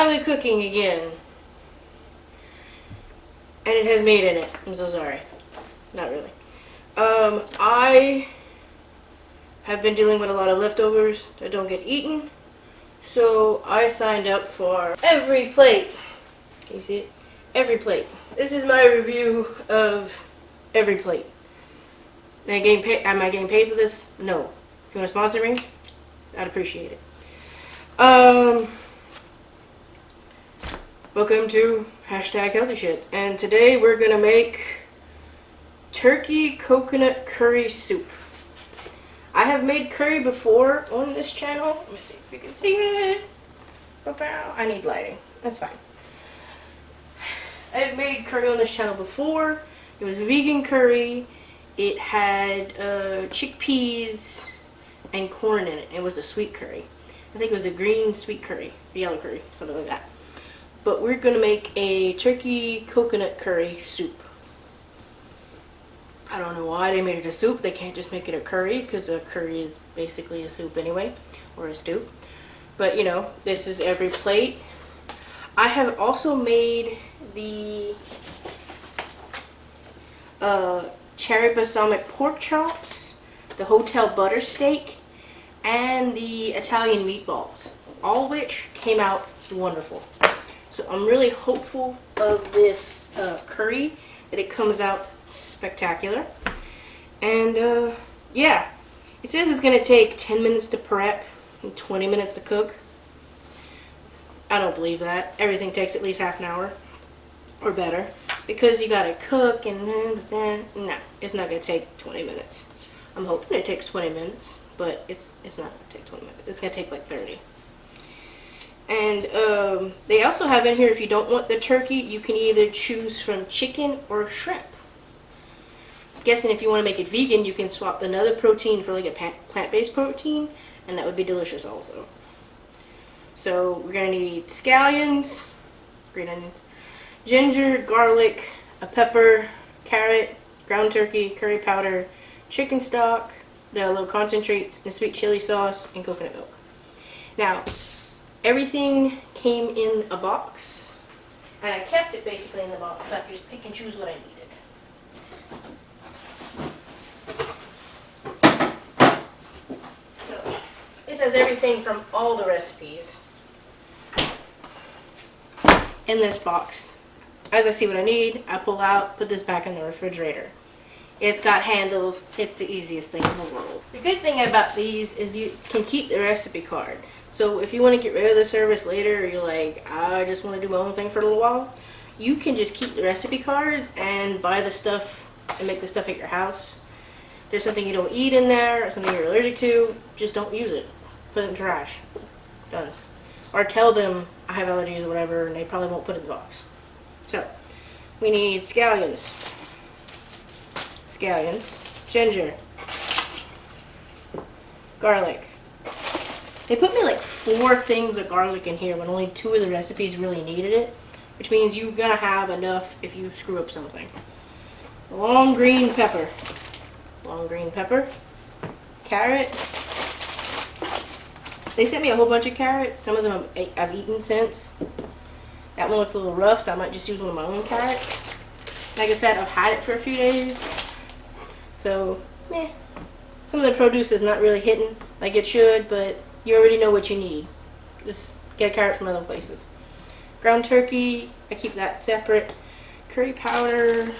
finally cooking again. And it has meat in it. I'm so sorry. Not really. I have been dealing with a lot of leftovers that don't get eaten. So I signed up for Everyplate. Can you see it? Everyplate. This is my review of Everyplate. Am I getting paid for this? No. If you want to sponsor me, I'd appreciate it. Welcome to #HealthyShit. And today we're going to make turkey coconut curry soup. I have made curry before on this channel. Let me see if you can see it. I need lighting. That's fine. I have made curry on this channel before. It was vegan curry. It had chickpeas and corn in it. It was a sweet curry. I think it was a green sweet curry, yellow curry, something like that. But we're going to make a turkey coconut curry soup. I don't know why they made it a soup. They can't just make it a curry, because a curry is basically a soup anyway, or a stew. But you know, this is Everyplate. I have also made the cherry balsamic pork chops, the hotel butter steak, and the Italian meatballs, all which came out wonderful. So I'm really hopeful of this curry, that it comes out spectacular. And yeah, it says it's going to take 10 minutes to prep and 20 minutes to cook. I don't believe that. Everything takes at least half an hour or better, because you got to cook and no, it's not going to take 20 minutes. I'm hoping it takes 20 minutes, but it's not going to take 20 minutes. It's going to take like 30. And they also have in here, if you don't want the turkey, you can either choose from chicken or shrimp. I'm guessing if you want to make it vegan, you can swap another protein for like a plant-based protein, and that would be delicious also. So we're going to need scallions, green onions, ginger, garlic, a pepper, carrot, ground turkey, curry powder, chicken stock, the little concentrates, and sweet chili sauce, and coconut milk. Now, everything came in a box, and I kept it basically in the box so I could just pick and choose what I needed. So, this has everything from all the recipes in this box. As I see what I need, I pull out, put this back in the refrigerator. It's got handles. It's the easiest thing in the world. The good thing about these is you can keep the recipe card. So if you want to get rid of the service later, or you're like, I just want to do my own thing for a little while, you can just keep the recipe cards and buy the stuff and make the stuff at your house. If there's something you don't eat in there, or something you're allergic to, just don't use it. Put it in trash. Done. Or tell them I have allergies or whatever, and they probably won't put it in the box. So, we need scallions, ginger, garlic. They put me like 4 things of garlic in here when only 2 of the recipes really needed it, which means you're gonna have enough if you screw up something. Long green pepper, carrot. They sent me a whole bunch of carrots. Some of them I've eaten since. That one looks a little rough, so I might just use one of my own carrots. Like I said, I've had it for a few days, so some of the produce is not really hitting like it should, but you already know what you need. Just get a carrot from other places. Ground turkey, I keep that separate. Curry powder,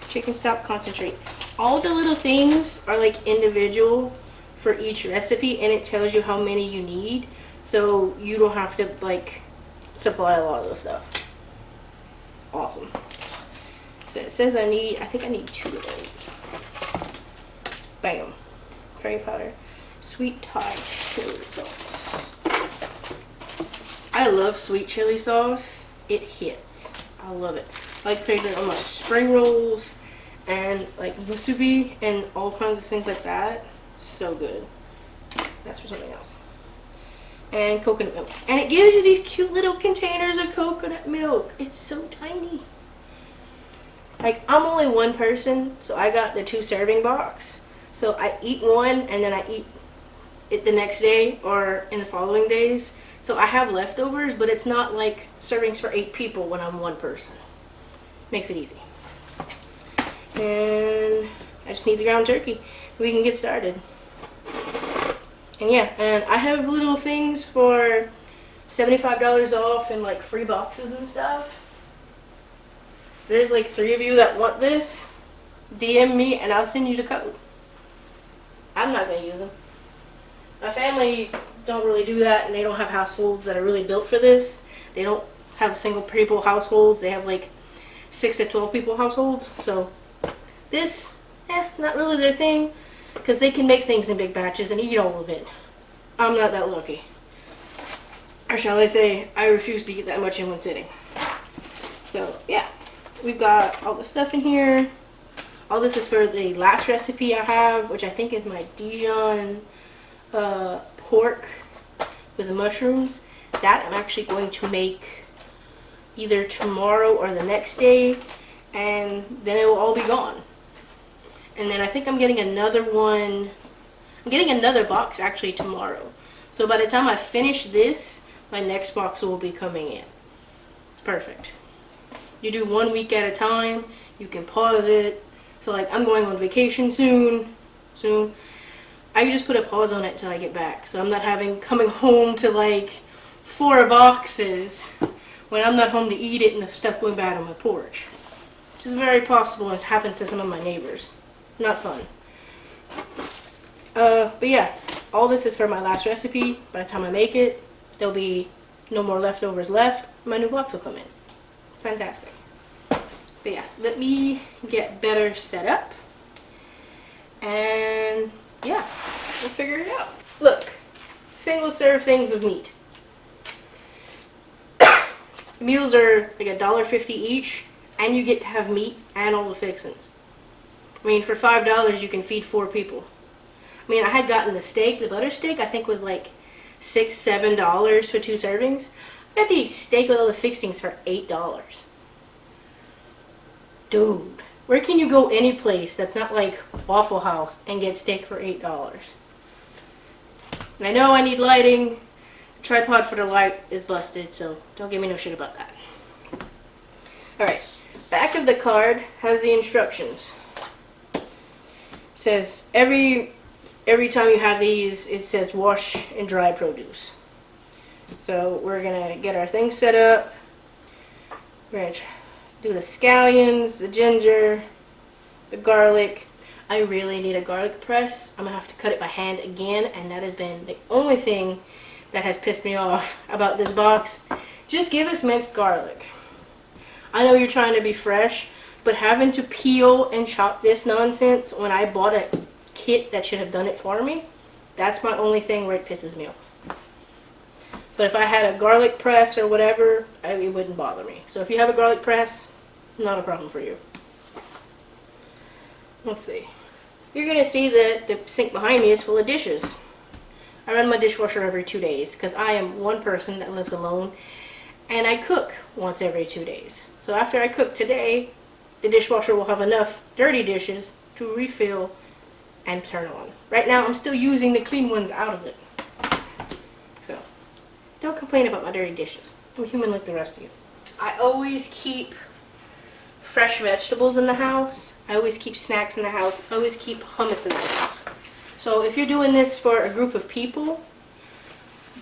chicken stock concentrate. All the little things are like individual for each recipe, and it tells you how many you need, so you don't have to like supply a lot of the stuff. Awesome. So it says I think I need 2 of those. Bam. Curry powder, sweet Thai chili sauce. I love sweet chili sauce. It hits. I love it. I like putting it on my spring rolls and like musubi and all kinds of things like that. So good. That's for something else. And coconut milk. And it gives you these cute little containers of coconut milk. It's so tiny. Like, I'm only one person, so I got the 2 serving box. So I eat one and then I eat it the next day or in the following days. So I have leftovers, but it's not like servings for 8 people when I'm one person. Makes it easy. And I just need the ground turkey. We can get started. And yeah, and I have little things for $75 off and like free boxes and stuff. There's like 3 of you that want this. DM me and I'll send you the code. I'm not going to use them. My family don't really do that, and they don't have households that are really built for this. They don't have single people households. They have like 6 to 12 people households. So this, not really their thing, because they can make things in big batches and eat all of it. I'm not that lucky. Or shall I say, I refuse to eat that much in one sitting. So yeah, we've got all the stuff in here. All this is for the last recipe I have, which I think is my Dijon pork with the mushrooms. That I'm actually going to make either tomorrow or the next day, and then it will all be gone. And then I think I'm getting another one. I'm getting another box actually tomorrow. So by the time I finish this, my next box will be coming in. It's perfect. You do 1 week at a time. You can pause it. So like I'm going on vacation soon. I can just put a pause on it until I get back. So I'm not coming home to like 4 boxes when I'm not home to eat it and the stuff going bad on my porch. Which is very possible, and it's happened to some of my neighbors. Not fun. But yeah, all this is for my last recipe. By the time I make it, there'll be no more leftovers left. My new box will come in. It's fantastic. But yeah, let me get better set up. And yeah, we'll figure it out. Look, single serve things of meat. Meals are like $1.50 each, and you get to have meat and all the fixings. I mean, for $5 you can feed 4 people. I mean, I had gotten the steak, the butter steak, I think was like $6, $7 for 2 servings. I got to eat steak with all the fixings for $8. Dude, where can you go any place that's not like Waffle House and get steak for $8? And I know I need lighting. The tripod for the light is busted, so don't give me no shit about that. Alright, back of the card has the instructions. It says every time you have these, it says wash and dry produce. So we're going to get our things set up. We're going to do the scallions, the ginger, the garlic. I really need a garlic press. I'm going to have to cut it by hand again, and that has been the only thing that has pissed me off about this box. Just give us minced garlic. I know you're trying to be fresh, but having to peel and chop this nonsense when I bought a kit that should have done it for me, that's my only thing where it pisses me off. But if I had a garlic press or whatever, it wouldn't bother me. So if you have a garlic press, not a problem for you. Let's see. You're going to see that the sink behind me is full of dishes. I run my dishwasher every 2 days because I am one person that lives alone, and I cook once every 2 days. So after I cook today, the dishwasher will have enough dirty dishes to refill and turn on. Right now I'm still using the clean ones out of it. So don't complain about my dirty dishes. I'm human like the rest of you. I always keep fresh vegetables in the house. I always keep snacks in the house. I always keep hummus in the house. So if you're doing this for a group of people,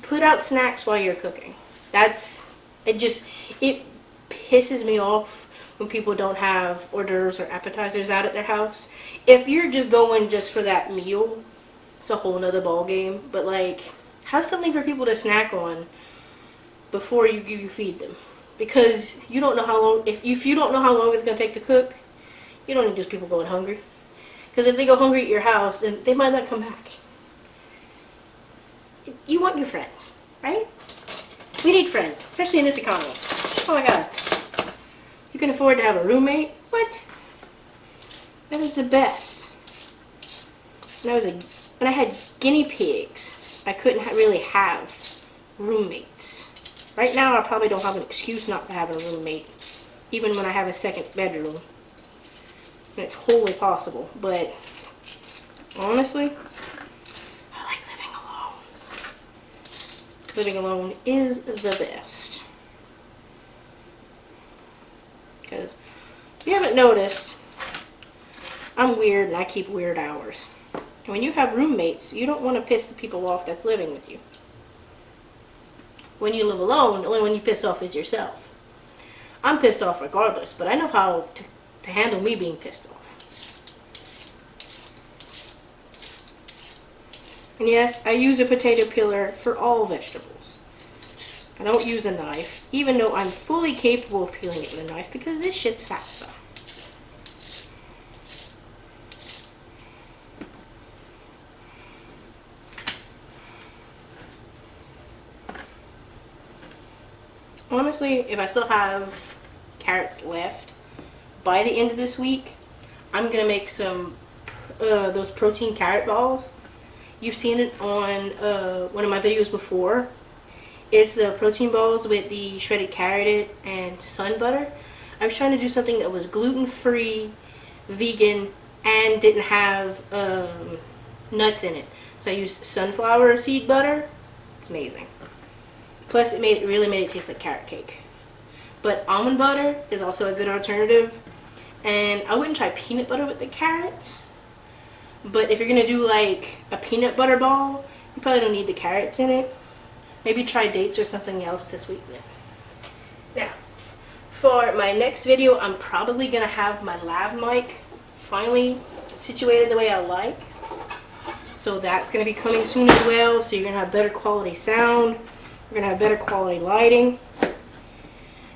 put out snacks while you're cooking. It pisses me off when people don't have hors d'oeuvres or appetizers out at their house. If you're just going just for that meal, it's a whole nother ball game. But like, have something for people to snack on before you feed them, because you don't know how long. If you don't know how long it's gonna take to cook, you don't need those people going hungry. Because if they go hungry at your house, then they might not come back. You want your friends, right? We need friends, especially in this economy. Oh my god. You can afford to have a roommate? What? That is the best. When I had guinea pigs, I couldn't really have roommates. Right now, I probably don't have an excuse not to have a roommate, even when I have a second bedroom. And it's wholly possible, but honestly, I like living alone. living alone is the best. Because if you haven't noticed, I'm weird and I keep weird hours. And when you have roommates, you don't want to piss the people off that's living with you. When you live alone, the only one you piss off is yourself. I'm pissed off regardless, but I know how to handle me being pissed off. And yes, I use a potato peeler for all vegetables. I don't use a knife, even though I'm fully capable of peeling it with a knife because this shit's faster. Honestly, if I still have carrots left by the end of this week, I'm gonna make some those protein carrot balls. You've seen it on one of my videos before. It's the protein balls with the shredded carrot and sun butter. I was trying to do something that was gluten-free, vegan, and didn't have nuts in it. So I used sunflower seed butter. It's amazing. Plus, it really made it taste like carrot cake. But almond butter is also a good alternative. And I wouldn't try peanut butter with the carrots. But if you're going to do like a peanut butter ball, you probably don't need the carrots in it. Maybe try dates or something else to sweeten it. Now, for my next video, I'm probably going to have my lav mic finally situated the way I like. So that's going to be coming soon as well. So you're going to have better quality sound. We're going to have better quality lighting.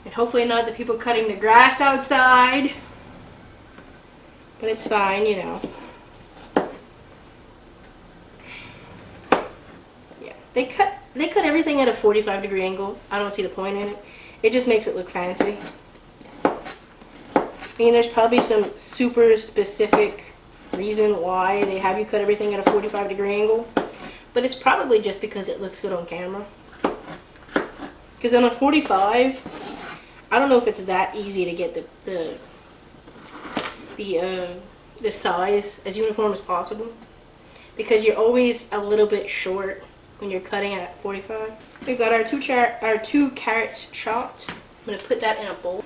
And hopefully not the people cutting the grass outside. But it's fine, you know. Yeah, they cut everything at a 45-degree angle. I don't see the point in it. It just makes it look fancy. I mean, there's probably some super specific reason why they have you cut everything at a 45-degree angle. But it's probably just because it looks good on camera. Because on a 45, I don't know if it's that easy to get the size as uniform as possible. Because you're always a little bit short when you're cutting at 45. We've got our two carrots chopped. I'm going to put that in a bowl.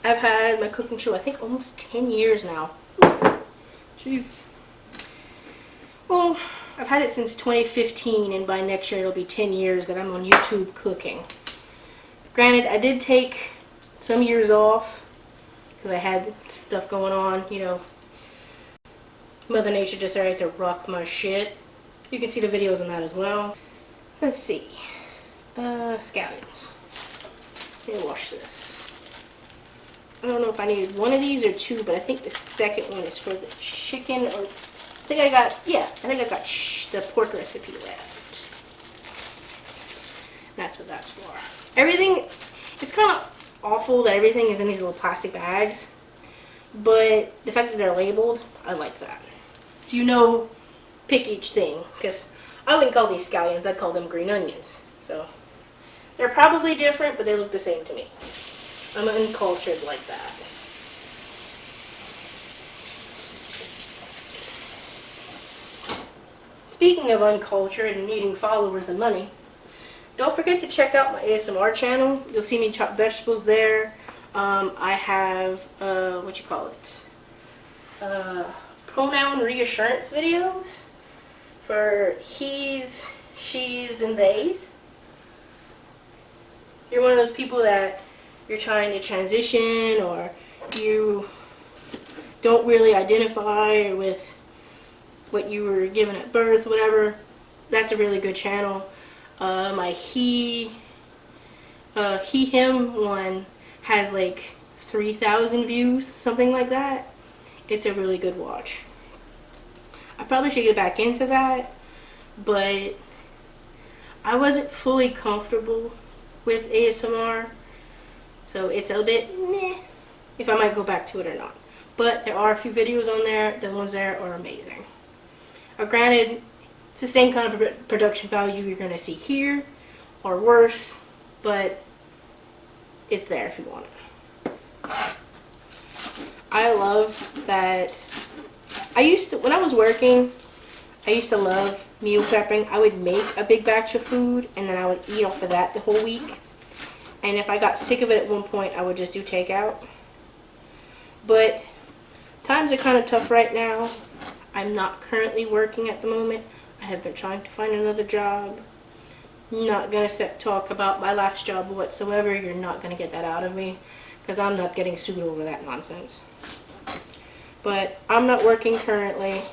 I've had my cooking show, I think, almost 10 years now. Jeez. Well, I've had it since 2015, and by next year it'll be 10 years that I'm on YouTube cooking. Granted, I did take some years off because I had stuff going on, you know. Mother Nature just started to rock my shit. You can see the videos on that as well. Let's see. Scallions. Let me wash this. I don't know if I needed one of these or two, but I think the second one is for the chicken, or I think I got the pork recipe left. That's what that's for. Everything, it's kind of awful that everything is in these little plastic bags, but the fact that they're labeled, I like that. So you know, pick each thing, because I wouldn't call these scallions, I'd call them green onions. So they're probably different, but they look the same to me. I'm uncultured like that. Speaking of uncultured and needing followers and money, don't forget to check out my ASMR channel. You'll see me chop vegetables there. I have, pronoun reassurance videos for he's, she's, and theys. You're one of those people that you're trying to transition, or you don't really identify with what you were given at birth, whatever. That's a really good channel. My he, him one has like 3,000 views, something like that. It's a really good watch. I probably should get back into that, but I wasn't fully comfortable with ASMR, so it's a bit meh if I might go back to it or not. But there are a few videos on there. The ones there are amazing. Granted, it's the same kind of production value you're going to see here, or worse, but it's there if you want it. I love that. When I was working, I used to love meal prepping. I would make a big batch of food and then I would eat off of that the whole week. And if I got sick of it at one point, I would just do takeout. But times are kind of tough right now. I'm not currently working at the moment. I have been trying to find another job. Not going to talk about my last job whatsoever. You're not going to get that out of me because I'm not getting sued over that nonsense. But I'm not working currently.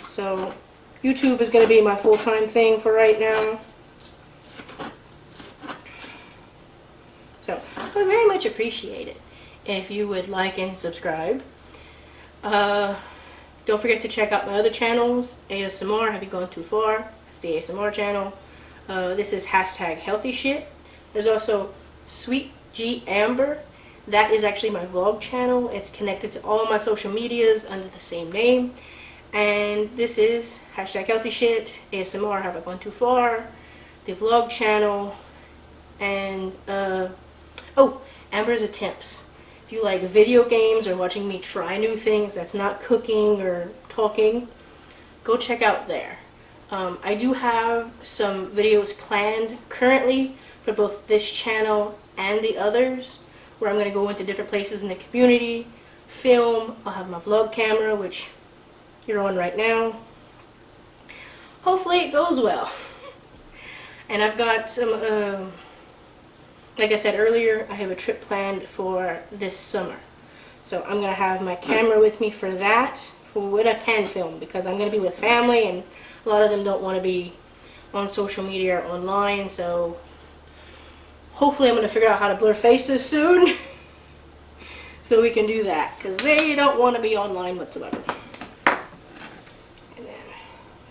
So YouTube is going to be my full-time thing for right now. So I would very much appreciate it if you would like and subscribe. Don't forget to check out my other channels. ASMR, Have You Gone Too Far? It's the ASMR channel. This is #HealthyShit. There's also Sweet G Amber. That is actually my vlog channel. It's connected to all my social medias under the same name. And this is #HealthyShit, ASMR, Have I Gone Too Far? The vlog channel. And, oh, Amber's Attempts. If you like video games or watching me try new things that's not cooking or talking, go check out there. I do have some videos planned currently for both this channel and the others, where I'm going to go into different places in the community, film. I'll have my vlog camera, which you're on right now. Hopefully it goes well. And I've got some, like I said earlier, I have a trip planned for this summer. So I'm going to have my camera with me for that, for what I can film, because I'm going to be with family and a lot of them don't want to be on social media or online, so hopefully I'm going to figure out how to blur faces soon so we can do that, because they don't want to be online whatsoever. And then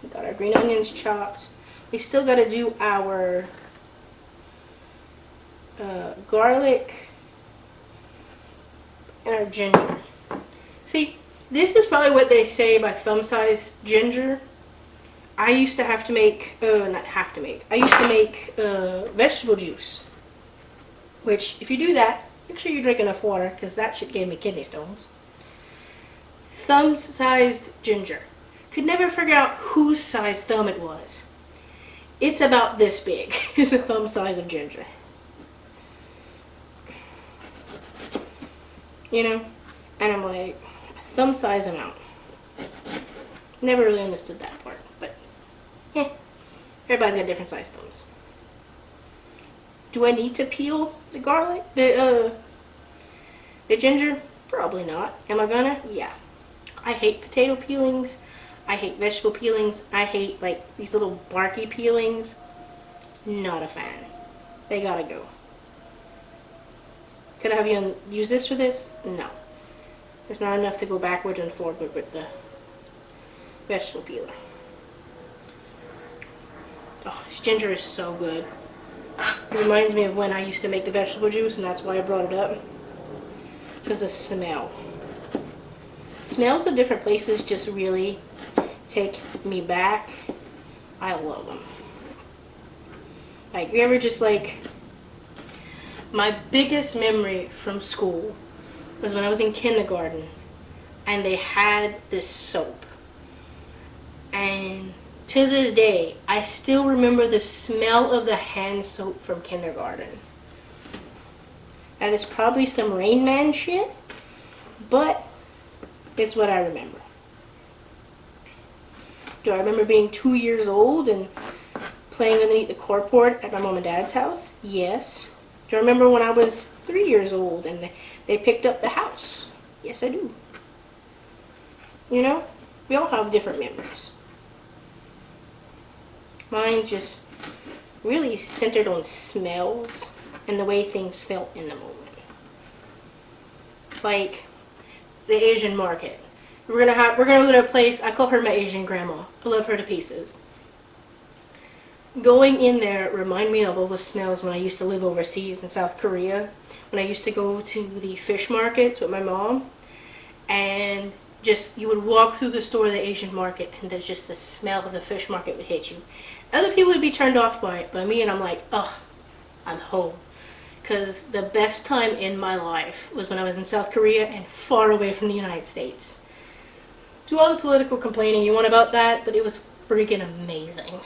we got our green onions chopped. We still got to do our garlic and our ginger. See, this is probably what they say by thumb-sized ginger. I used to have to make, not have to make, I used to make vegetable juice. Which, if you do that, make sure you drink enough water, because that shit gave me kidney stones. Thumb-sized ginger. Could never figure out whose size thumb it was. It's about this big. It's a thumb size of ginger. You know? And I'm like, thumb size amount. Never really understood that part, but everybody's got different size thumbs. Do I need to peel the garlic, the ginger? Probably not. Am I gonna? Yeah. I hate potato peelings. I hate vegetable peelings. I hate like these little barky peelings. Not a fan. They gotta go. Could I have you use this for this? No. There's not enough to go backward and forward with the vegetable peeler. Oh, this ginger is so good. It reminds me of when I used to make the vegetable juice, and that's why I brought it up. Because the smell. Smells of different places just really take me back. I love them. Like, you ever just like... My biggest memory from school was when I was in kindergarten, and they had this soap. And to this day, I still remember the smell of the hand soap from kindergarten. That is probably some Rain Man shit, but it's what I remember. Do I remember being 2 years old and playing underneath the carport at my mom and dad's house? Yes. Do I remember when I was 3 years old and they picked up the house? Yes, I do. You know, we all have different memories. Mine's just really centered on smells and the way things felt in the moment. Like the Asian market. We're gonna go to a place. I call her my Asian grandma. I love her to pieces. Going in there remind me of all the smells when I used to live overseas in South Korea. When I used to go to the fish markets with my mom, and just you would walk through the store of the Asian market, and there's just the smell of the fish market would hit you. Other people would be turned off by it, but me, and I'm like, oh, I'm home. Because the best time in my life was when I was in South Korea and far away from the United States. Do all the political complaining you want about that, but it was freaking amazing.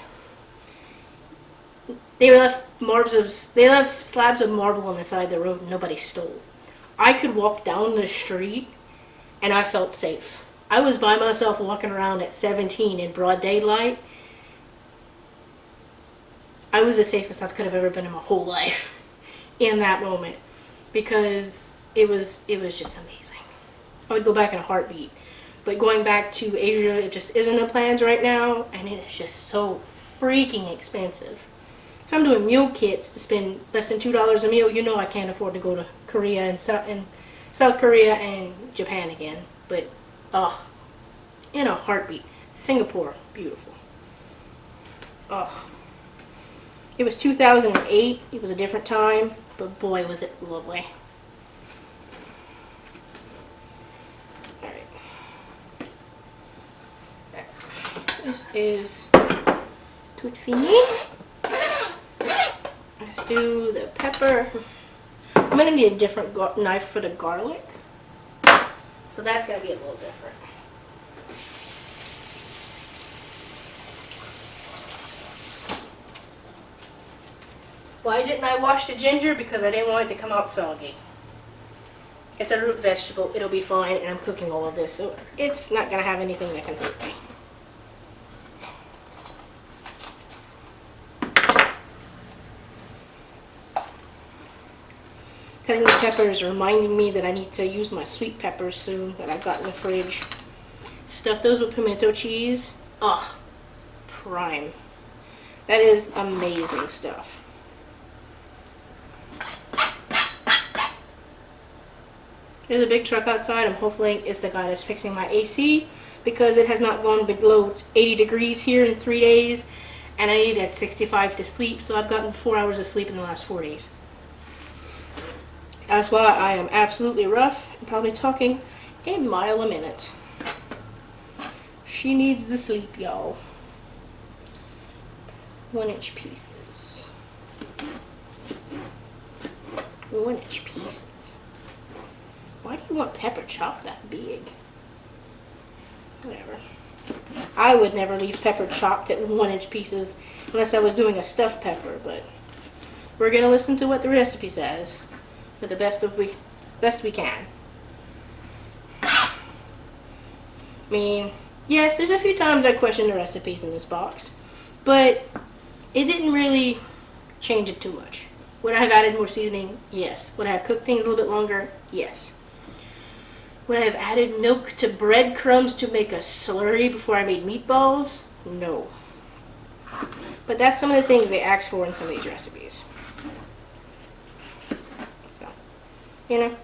They left slabs of marble on the side of the road nobody stole. I could walk down the street and I felt safe. I was by myself walking around at 17 in broad daylight. I was the safest I could have ever been in my whole life in that moment, because it was just amazing. I would go back in a heartbeat. But going back to Asia, it just isn't in the plans right now, and it is just so freaking expensive. If I'm doing meal kits to spend less than $2 a meal, you know I can't afford to go to Korea and South Korea and Japan again. But, in a heartbeat. Singapore, beautiful. It was 2008. It was a different time, but boy, was it lovely. Alright. This is tout fini. Let's do the pepper. I'm going to need a different knife for the garlic. So that's going to be a little different. Why didn't I wash the ginger? Because I didn't want it to come out soggy. It's a root vegetable. It'll be fine, and I'm cooking all of this, so it's not going to have anything that can hurt me. Cutting the peppers is reminding me that I need to use my sweet peppers soon that I've got in the fridge. Stuff those with pimento cheese. Prime. That is amazing stuff. There's a big truck outside. I'm hoping it's the guy that's fixing my AC, because it has not gone below 80 degrees here in 3 days, and I need at 65 to sleep, so I've gotten 4 hours of sleep in the last 4 days. That's why I am absolutely rough and probably talking a mile a minute. She needs the sleep, y'all. 1-inch pieces. 1-inch pieces. Why do you want pepper chopped that big? Whatever. I would never leave pepper chopped at 1-inch pieces unless I was doing a stuffed pepper, but we're going to listen to what the recipe says for the best we can. I mean, yes, there's a few times I question the recipes in this box, but it didn't really change it too much. Would I have added more seasoning? Yes. Would I have cooked things a little bit longer? Yes. Would I have added milk to breadcrumbs to make a slurry before I made meatballs? No. But that's some of the things they ask for in some of these recipes. So, you know.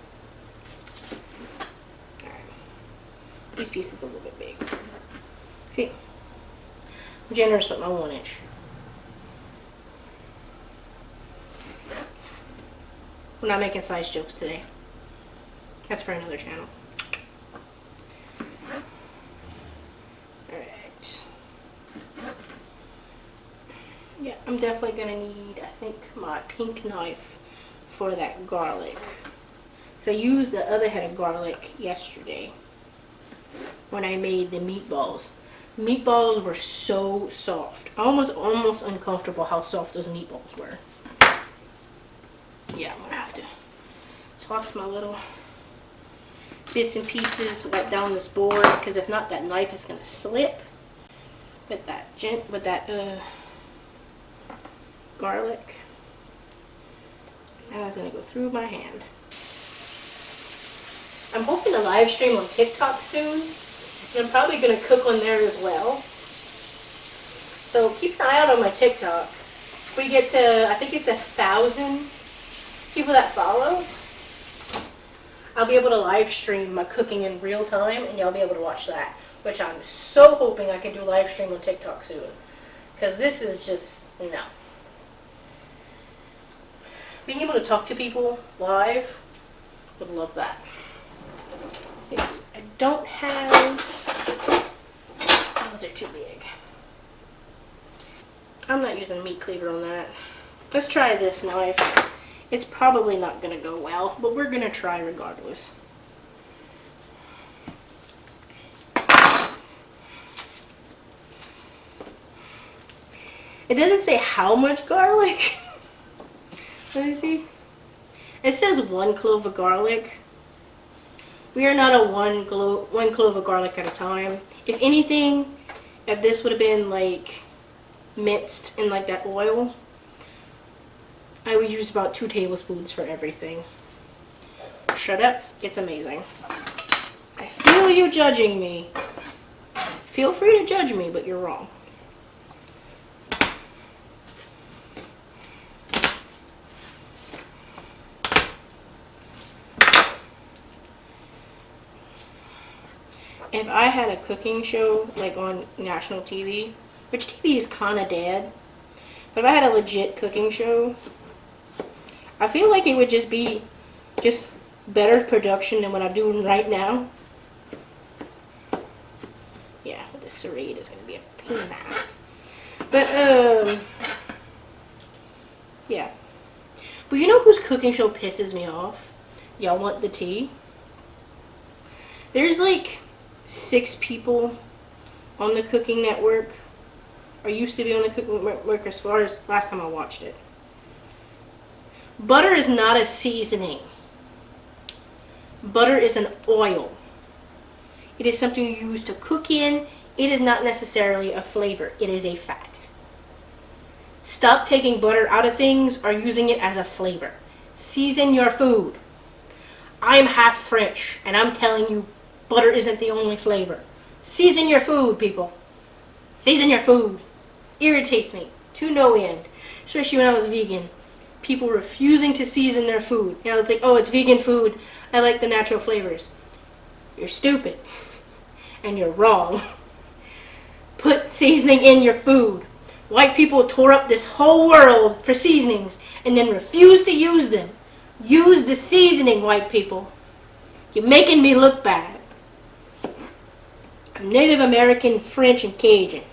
Alright. These pieces are a little bit big. See? I'm generous with my 1-inch. We're not making size jokes today. That's for another channel. Alright. Yeah, I'm definitely going to need, I think, my pink knife for that garlic. So I used the other head of garlic yesterday when I made the meatballs. Meatballs were so soft. I was almost uncomfortable how soft those meatballs were. Yeah, I'm going to have to toss my little bits and pieces right down this board, because if not, that knife is going to slip with that garlic. Now it's going to go through my hand. I'm hoping to live stream on TikTok soon, and I'm probably going to cook on there as well. So keep an eye out on my TikTok. If we get to, I think it's 1,000 people that follow, I'll be able to live stream my cooking in real time, and y'all be able to watch that, which I'm so hoping I can do live stream on TikTok soon, because this is just, no. Being able to talk to people live, would love that. I don't have, those are too big. I'm not using a meat cleaver on that. Let's try this knife. It's probably not going to go well, but we're going to try regardless. It doesn't say how much garlic. Let me see. It says 1 clove of garlic. We are not a one clove of garlic at a time. If anything, if this would have been like minced in like that oil, I would use about 2 tablespoons for everything. Shut up. It's amazing. I feel you judging me. Feel free to judge me, but you're wrong. If I had a cooking show like on national TV, which TV is kind of dead, but if I had a legit cooking show, I feel like it would just be just better production than what I'm doing right now. Yeah, the serrate is going to be a pain in the ass. But, yeah. But you know whose cooking show pisses me off? Y'all want the tea? There's like 6 people on the Cooking Network, or used to be on the Cooking Network as far as last time I watched it. Butter is not a seasoning. Butter is an oil. It is something you use to cook in. It is not necessarily a flavor. It is a fat. Stop taking butter out of things or using it as a flavor. Season your food. I'm half French, and I'm telling you, butter isn't the only flavor. Season your food, people. Season your food. Irritates me to no end. Especially when I was vegan. People refusing to season their food. You know, it's like, oh, it's vegan food. I like the natural flavors. You're stupid. And you're wrong. Put seasoning in your food. White people tore up this whole world for seasonings and then refuse to use them. Use the seasoning, white people. You're making me look bad. I'm Native American, French, and Cajun.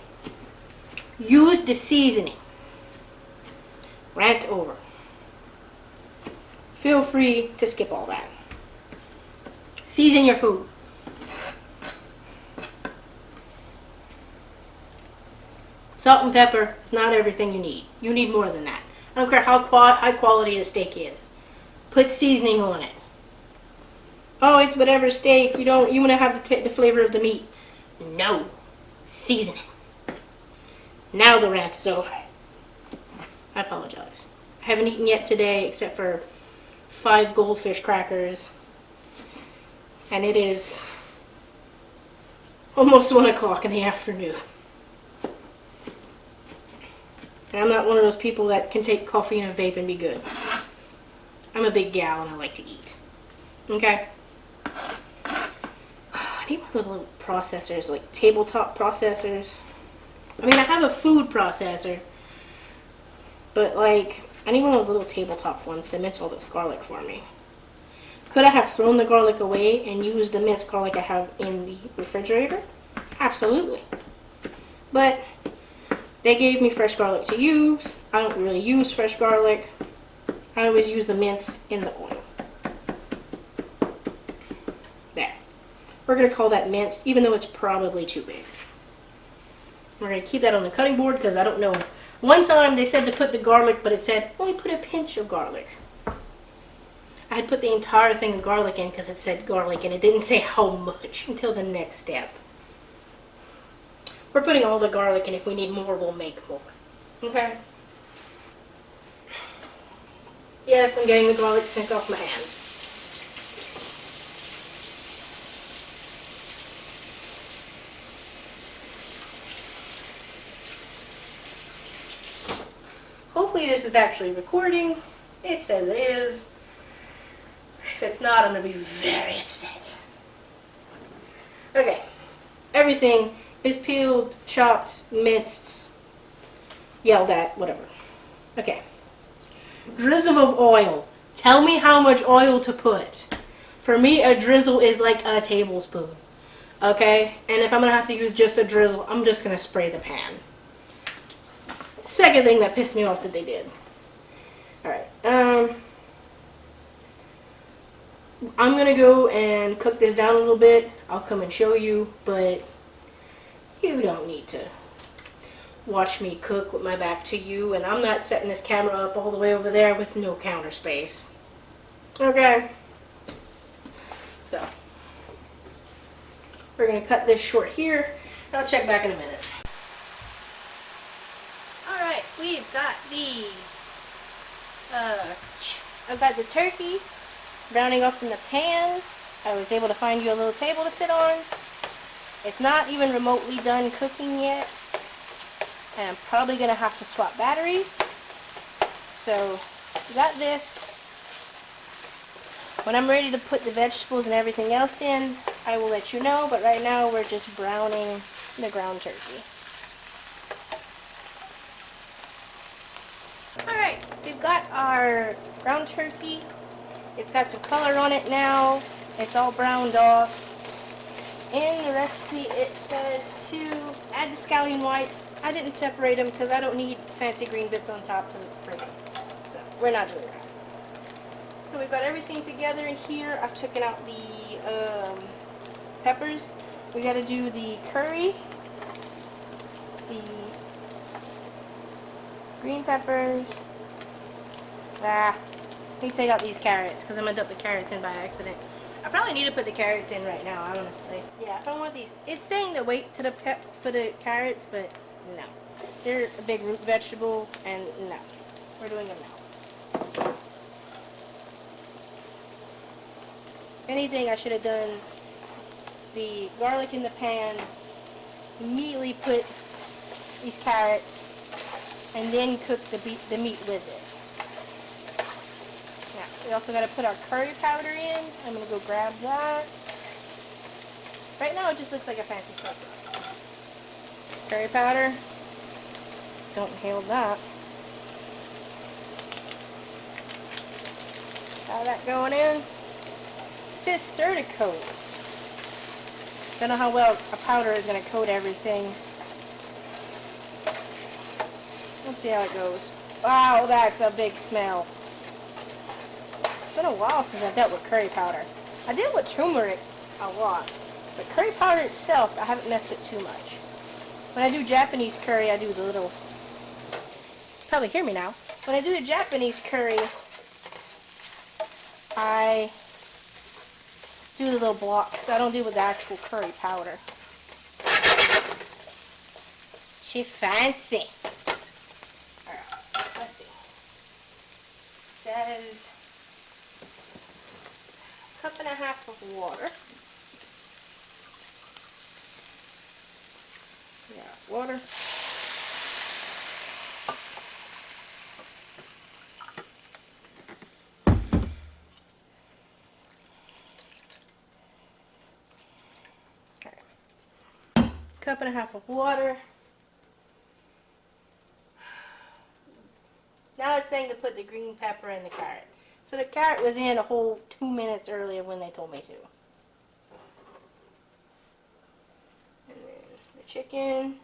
Use the seasoning. Rant over. Feel free to skip all that. Season your food. Salt and pepper is not everything you need. You need more than that. I don't care how high quality the steak is. Put seasoning on it. Oh, it's whatever steak. You want to have the flavor of the meat. No. Seasoning. Now the rant is over. I apologize. I haven't eaten yet today except for 5 goldfish crackers. And it is almost 1 o'clock in the afternoon. And I'm not one of those people that can take coffee and a vape and be good. I'm a big gal and I like to eat. Okay? I need one of those little processors, like tabletop processors. I mean, I have a food processor, but like, I need one of those little tabletop ones to mince all this garlic for me. Could I have thrown the garlic away and used the minced garlic I have in the refrigerator? Absolutely. But they gave me fresh garlic to use. I don't really use fresh garlic. I always use the minced in the oil. There. We're going to call that minced, even though it's probably too big. We're going to keep that on the cutting board because I don't know. One time they said to put the garlic, but it said only put a pinch of garlic. I had put the entire thing of garlic in because it said garlic and it didn't say how much until the next step. We're putting all the garlic and if we need more, we'll make more. Okay? Yes, I'm getting the garlic stink off my hands. Hopefully this is actually recording. It says it is. If it's not, I'm going to be very upset. Okay. Everything is peeled, chopped, minced, yelled at, whatever. Okay. Drizzle of oil. Tell me how much oil to put. For me, a drizzle is like a tablespoon. Okay? And if I'm going to have to use just a drizzle, I'm just going to spray the pan. Second thing that pissed me off that they did. Alright. I'm going to go and cook this down a little bit. I'll come and show you, but you don't need to watch me cook with my back to you, and I'm not setting this camera up all the way over there with no counter space. Okay. So, we're going to cut this short here. I'll check back in a minute. Alright, we've got I've got the turkey browning up in the pan. I was able to find you a little table to sit on. It's not even remotely done cooking yet. And I'm probably going to have to swap batteries. So, we got this. When I'm ready to put the vegetables and everything else in, I will let you know. But right now, we're just browning the ground turkey. Alright, we've got our ground turkey. It's got some color on it now. It's all browned off. In the recipe it says to add the scallion whites. I didn't separate them because I don't need fancy green bits on top for them. So we're not doing that. So we've got everything together in here. I've taken out the peppers. We got to do the curry, the green peppers. Let me take out these carrots because I'm going to dump the carrots in by accident. I probably need to put the carrots in right now, honestly. Yeah, I don't want these. It's saying to wait to for the carrots, but no. They're a big root vegetable, and no. We're doing them now. If anything, I should have done the garlic in the pan, immediately put these carrots, and then cook the meat with it. We also got to put our curry powder in. I'm going to go grab that. Right now it just looks like a fancy sauce. Curry powder. Don't inhale that. Got that going in. It says stir to coat. Don't know how well a powder is going to coat everything. Let's see how it goes. Wow, that's a big smell. It's been a while since I've dealt with curry powder. I deal with turmeric a lot, but curry powder itself, I haven't messed with too much. When I do Japanese curry, I do the little, probably hear me now. When I do the Japanese curry, I do the little blocks. I don't deal with the actual curry powder. She fancy. Alright, let's see. It says 1.5 cups of water. Yeah, water. Okay. 1.5 cups of water. Now it's saying to put the green pepper and the carrot. So the carrot was in a whole 2 minutes earlier when they told me to. And then the chicken.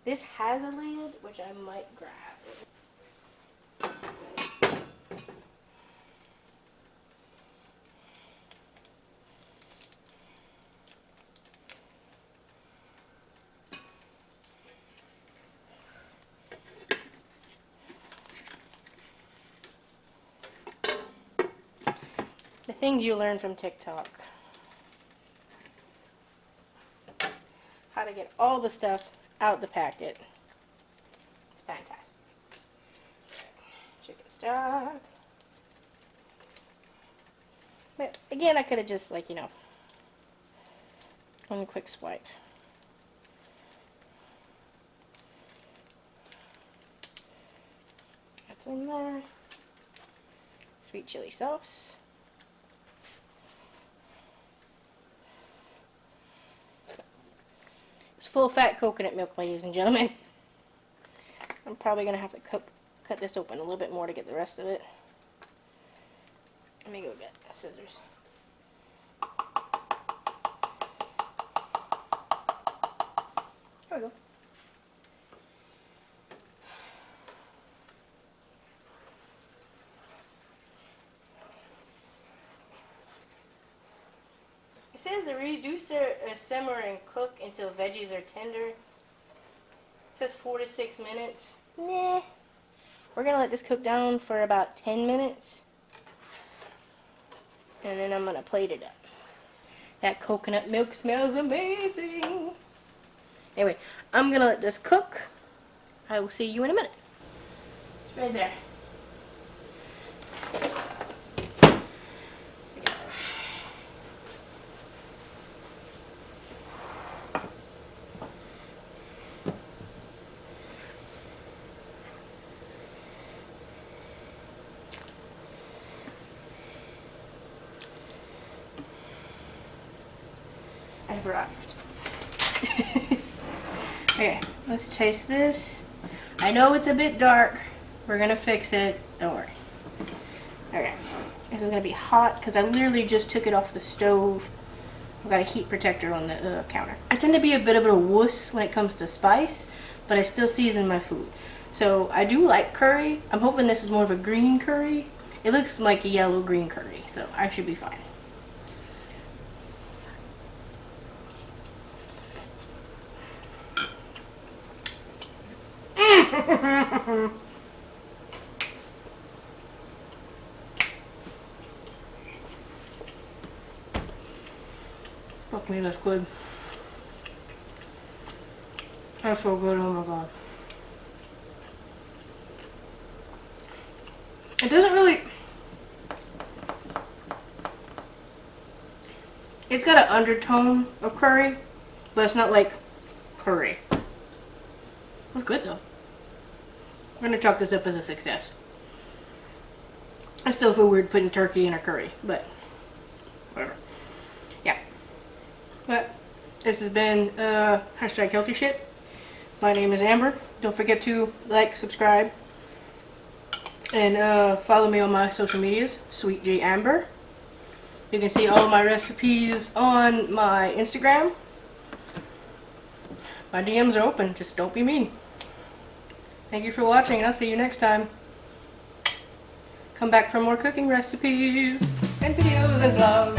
This has a lid, which I might grab. The things you learn from TikTok. How to get all the stuff out the packet. It's fantastic. Chicken stock. But again, I could have just, like, you know, one quick swipe. That's in there. Sweet chili sauce. It's full fat coconut milk, ladies and gentlemen. I'm probably going to have to cut this open a little bit more to get the rest of it. Let me go get scissors. There we go. It says to reduce or simmer and cook until veggies are tender. says 4 to 6 minutes. Nah. We're gonna let this cook down for about 10 minutes. And then I'm gonna plate it up. That coconut milk smells amazing. Anyway, I'm gonna let this cook. I will see you in a minute. It's right there. I've arrived. Okay, let's taste this. I know it's a bit dark. We're gonna fix it. Don't worry. Okay, this is gonna be hot because I literally just took it off the stove. I've got a heat protector on the counter. I tend to be a bit of a wuss when it comes to spice, but I still season my food. So I do like curry. I'm hoping this is more of a green curry. It looks like a yellow-green curry, so I should be fine. Fuck me, that's good. That's so good, oh my god. It doesn't really... It's got an undertone of curry, but it's not like curry. It's good though. I'm gonna chalk this up as a success. I still feel weird putting turkey in a curry, but whatever. Yeah. But this has been hashtag healthy shit. My name is Amber. Don't forget to like, subscribe, and follow me on my social medias, Sweet J Amber. You can see all my recipes on my Instagram. My DMs are open, just don't be mean. Thank you for watching, and I'll see you next time. Come back for more cooking recipes and videos and vlogs.